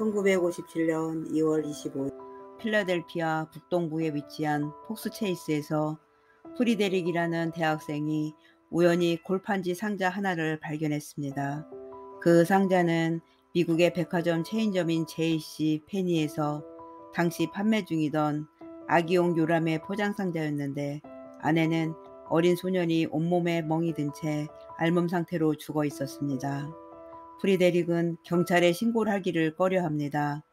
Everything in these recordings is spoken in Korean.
1957년 2월 25일 필라델피아 북동부에 위치한 폭스체이스에서 프리데릭이라는 대학생이 우연히 골판지 상자 하나를 발견했습니다. 그 상자는 미국의 백화점 체인점인 JC 페니에서 당시 판매 중이던 아기용 요람의 포장 상자였는데, 안에는 어린 소년이 온몸에 멍이 든 채 알몸 상태로 죽어 있었습니다. 프리데릭은 경찰에 신고를 하기를 꺼려합니다.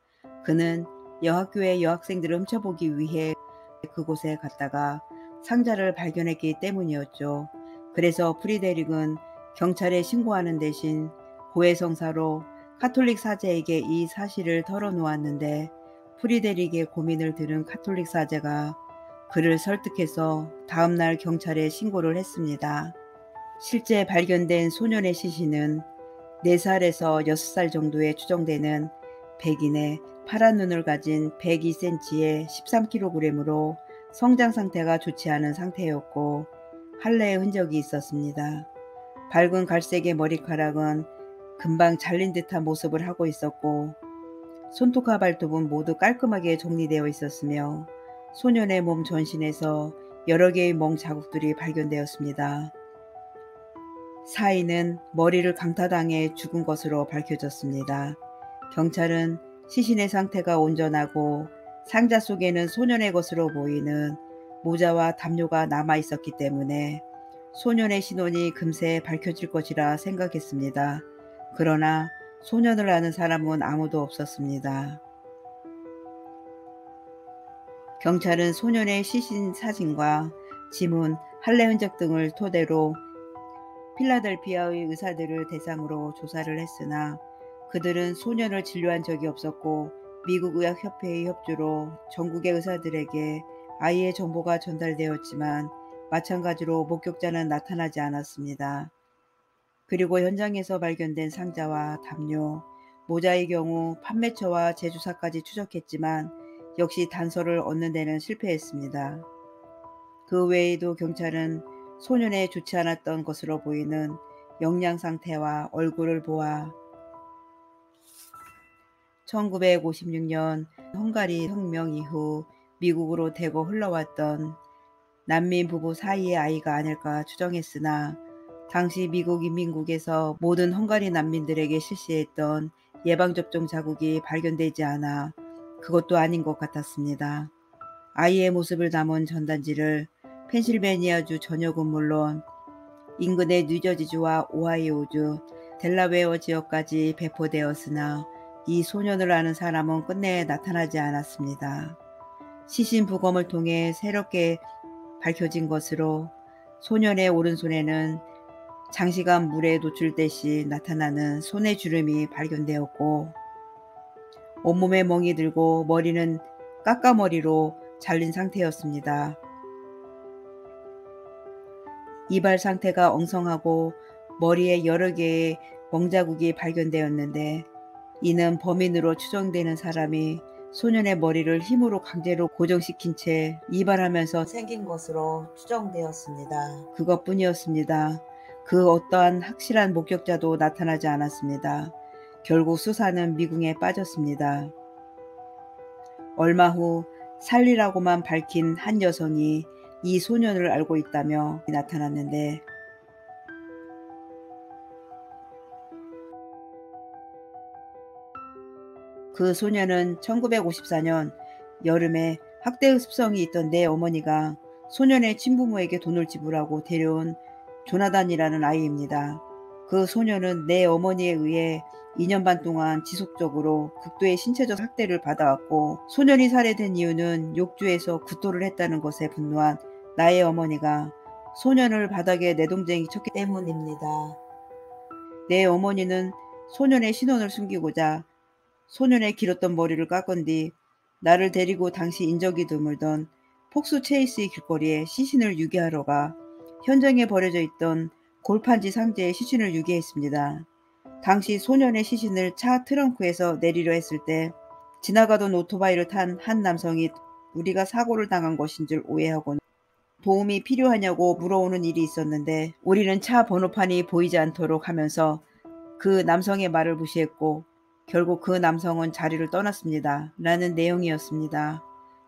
그는 여학교의 여학생들을 훔쳐보기 위해 그곳에 갔다가 상자를 발견했기 때문이었죠. 그래서 프리데릭은 경찰에 신고하는 대신 고해성사로 카톨릭 사제에게 이 사실을 털어놓았는데, 프리데릭의 고민을 들은 카톨릭 사제가 그를 설득해서 다음날 경찰에 신고를 했습니다. 실제 발견된 소년의 시신은 4살에서 6살 정도에 추정되는 백인의 파란 눈을 가진 102cm의 13kg으로 성장 상태가 좋지 않은 상태였고, 할례의 흔적이 있었습니다. 밝은 갈색의 머리카락은 금방 잘린 듯한 모습을 하고 있었고, 손톱과 발톱은 모두 깔끔하게 정리되어 있었으며, 소년의 몸 전신에서 여러 개의 멍 자국들이 발견되었습니다. 사인은 머리를 강타당해 죽은 것으로 밝혀졌습니다. 경찰은 시신의 상태가 온전하고 상자 속에는 소년의 것으로 보이는 모자와 담요가 남아 있었기 때문에 소년의 신원이 금세 밝혀질 것이라 생각했습니다. 그러나 소년을 아는 사람은 아무도 없었습니다. 경찰은 소년의 시신 사진과 지문, 할례 흔적 등을 토대로 필라델피아의 의사들을 대상으로 조사를 했으나 그들은 소년을 진료한 적이 없었고, 미국의학협회의 협조로 전국의 의사들에게 아이의 정보가 전달되었지만 마찬가지로 목격자는 나타나지 않았습니다. 그리고 현장에서 발견된 상자와 담요, 모자의 경우 판매처와 제조사까지 추적했지만 역시 단서를 얻는 데는 실패했습니다. 그 외에도 경찰은 소년의 좋지 않았던 것으로 보이는 영양 상태와 얼굴을 보아 1956년 헝가리 혁명 이후 미국으로 대거 흘러왔던 난민 부부 사이의 아이가 아닐까 추정했으나, 당시 미국 인민국에서 모든 헝가리 난민들에게 실시했던 예방접종 자국이 발견되지 않아 그것도 아닌 것 같았습니다. 아이의 모습을 담은 전단지를 펜실베니아주 전역은 물론 인근의 뉴저지주와 오하이오주, 델라웨어 지역까지 배포되었으나 이 소년을 아는 사람은 끝내 나타나지 않았습니다. 시신 부검을 통해 새롭게 밝혀진 것으로 소년의 오른손에는 장시간 물에 노출될 시 나타나는 손의 주름이 발견되었고, 온몸에 멍이 들고 머리는 까까머리로 잘린 상태였습니다. 이발 상태가 엉성하고 머리에 여러 개의 멍자국이 발견되었는데, 이는 범인으로 추정되는 사람이 소년의 머리를 힘으로 강제로 고정시킨 채 이발하면서 생긴 것으로 추정되었습니다. 그것뿐이었습니다. 그 어떠한 확실한 목격자도 나타나지 않았습니다. 결국 수사는 미궁에 빠졌습니다. 얼마 후 살리라고만 밝힌 한 여성이 이 소년을 알고 있다며 나타났는데, 그 소년은 1954년 여름에 학대의 습성이 있던 내 어머니가 소년의 친부모에게 돈을 지불하고 데려온 조나단이라는 아이입니다. 그 소년은 내 어머니에 의해 2년 반 동안 지속적으로 극도의 신체적 학대를 받아왔고, 소년이 살해된 이유는 욕조에서 구토를 했다는 것에 분노한 나의 어머니가 소년을 바닥에 내동댕이 쳤기 때문입니다. 내 어머니는 소년의 신원을 숨기고자 소년의 길었던 머리를 깎은 뒤 나를 데리고 당시 인적이 드물던 폭스 체이스의 길거리에 시신을 유기하러 가 현장에 버려져 있던 골판지 상자에 시신을 유기했습니다. 당시 소년의 시신을 차 트렁크에서 내리려 했을 때 지나가던 오토바이를 탄 한 남성이 우리가 사고를 당한 것인 줄 오해하고 도움이 필요하냐고 물어오는 일이 있었는데, 우리는 차 번호판이 보이지 않도록 하면서 그 남성의 말을 무시했고 결국 그 남성은 자리를 떠났습니다. 라는 내용이었습니다.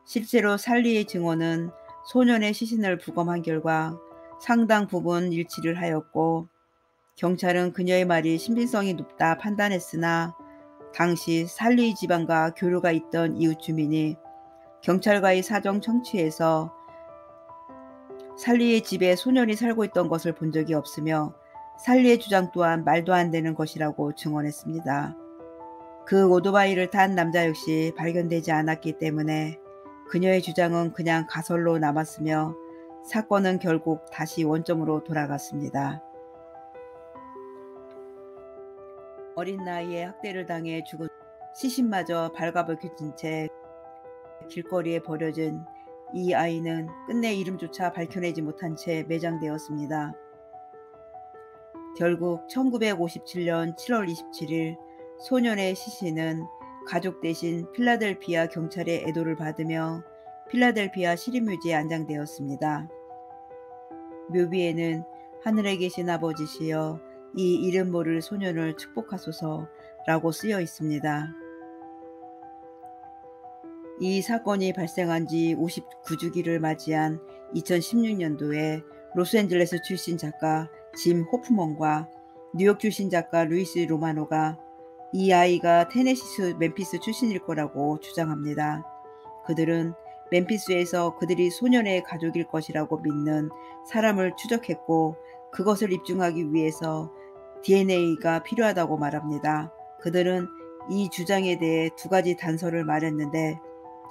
실제로 살리의 증언은 소년의 시신을 부검한 결과 상당 부분 일치를 하였고 경찰은 그녀의 말이 신빙성이 높다 판단했으나 당시 살리 집안과 교류가 있던 이웃 주민이 경찰과의 사정 청취에서 살리의 집에 소년이 살고 있던 것을 본 적이 없으며 살리의 주장 또한 말도 안 되는 것이라고 증언했습니다. 그 오토바이를 탄 남자 역시 발견되지 않았기 때문에 그녀의 주장은 그냥 가설로 남았으며 사건은 결국 다시 원점으로 돌아갔습니다. 어린 나이에 학대를 당해 죽은 시신마저 발가벗겨진 채 길거리에 버려진 이 아이는 끝내 이름조차 밝혀내지 못한 채 매장되었습니다. 결국 1957년 7월 27일 소년의 시신은 가족 대신 필라델피아 경찰의 애도를 받으며 필라델피아 시립묘지에 안장되었습니다. 묘비에는 하늘에 계신 아버지시여 이 이름 모를 소년을 축복하소서라고 쓰여 있습니다. 이 사건이 발생한 지 59주기를 맞이한 2016년도에 로스앤젤레스 출신 작가 짐 호프먼과 뉴욕 출신 작가 루이스 로마노가 이 아이가 테네시스 멤피스 출신일 거라고 주장합니다. 그들은 멤피스에서 그들이 소년의 가족일 것이라고 믿는 사람을 추적했고 그것을 입증하기 위해서 DNA가 필요하다고 말합니다. 그들은 이 주장에 대해 두 가지 단서를 말했는데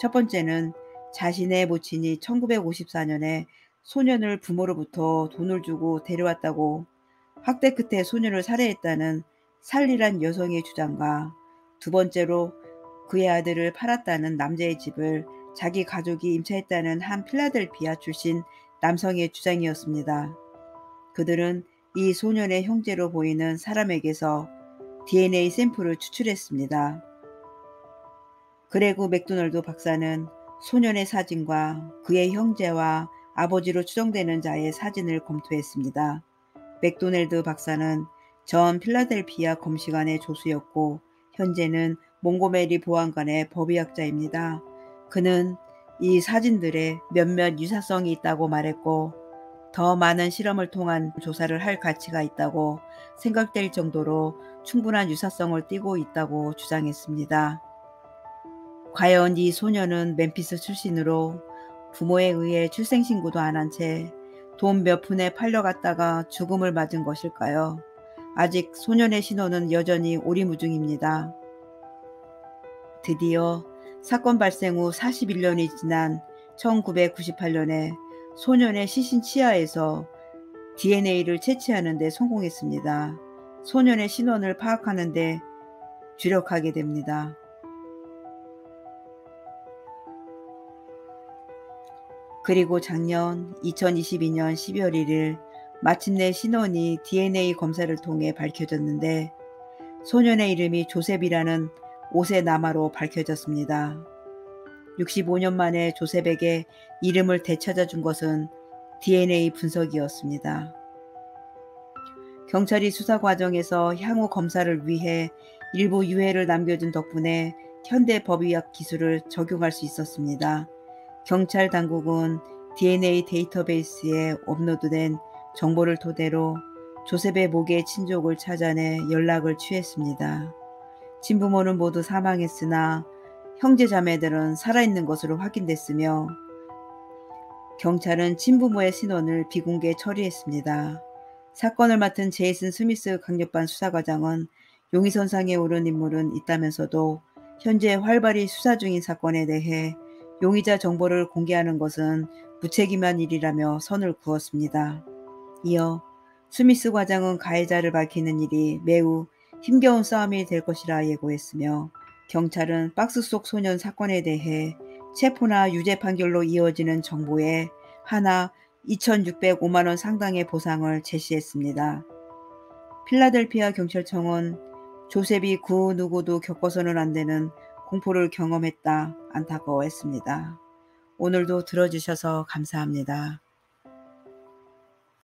첫 번째는 자신의 모친이 1954년에 소년을 부모로부터 돈을 주고 데려왔다고 학대 끝에 소년을 살해했다는 살리란 여성의 주장과 두 번째로 그의 아들을 팔았다는 남자의 집을 자기 가족이 임차했다는 한 필라델피아 출신 남성의 주장이었습니다. 그들은 이 소년의 형제로 보이는 사람에게서 DNA 샘플을 추출했습니다. 그레그 맥도널드 박사는 소년의 사진과 그의 형제와 아버지로 추정되는 자의 사진을 검토했습니다. 맥도날드 박사는 전 필라델피아 검시관의 조수였고 현재는 몽고메리 보안관의 법의학자입니다. 그는 이 사진들에 몇몇 유사성이 있다고 말했고 더 많은 실험을 통한 조사를 할 가치가 있다고 생각될 정도로 충분한 유사성을 띠고 있다고 주장했습니다. 과연 이 소녀는 멤피스 출신으로 부모에 의해 출생신고도 안 한 채 돈 몇 푼에 팔려갔다가 죽음을 맞은 것일까요? 아직 소년의 신원은 여전히 오리무중입니다. 드디어 사건 발생 후 41년이 지난 1998년에 소년의 시신 치아에서 DNA를 채취하는 데 성공했습니다. 소년의 신원을 파악하는 데 주력하게 됩니다. 그리고 작년 2022년 12월 1일 마침내 신원이 DNA 검사를 통해 밝혀졌는데 소년의 이름이 조셉이라는 5세 남아로 밝혀졌습니다. 65년 만에 조셉에게 이름을 되찾아준 것은 DNA 분석이었습니다. 경찰이 수사 과정에서 향후 검사를 위해 일부 유해를 남겨준 덕분에 현대 법의학 기술을 적용할 수 있었습니다. 경찰 당국은 DNA 데이터베이스에 업로드된 정보를 토대로 조셉의 목의 친족을 찾아내 연락을 취했습니다. 친부모는 모두 사망했으나 형제 자매들은 살아있는 것으로 확인됐으며 경찰은 친부모의 신원을 비공개 처리했습니다. 사건을 맡은 제이슨 스미스 강력반 수사과장은 용의선상에 오른 인물은 있다면서도 현재 활발히 수사 중인 사건에 대해 용의자 정보를 공개하는 것은 무책임한 일이라며 선을 그었습니다. 이어 스미스 과장은 가해자를 밝히는 일이 매우 힘겨운 싸움이 될 것이라 예고했으며 경찰은 박스 속 소년 사건에 대해 체포나 유죄 판결로 이어지는 정보에 하나 2,605만원 상당의 보상을 제시했습니다. 필라델피아 경찰청은 조셉이 그 누구도 겪어서는 안 되는 공포를 경험했다 안타까워했습니다. 오늘도 들어주셔서 감사합니다.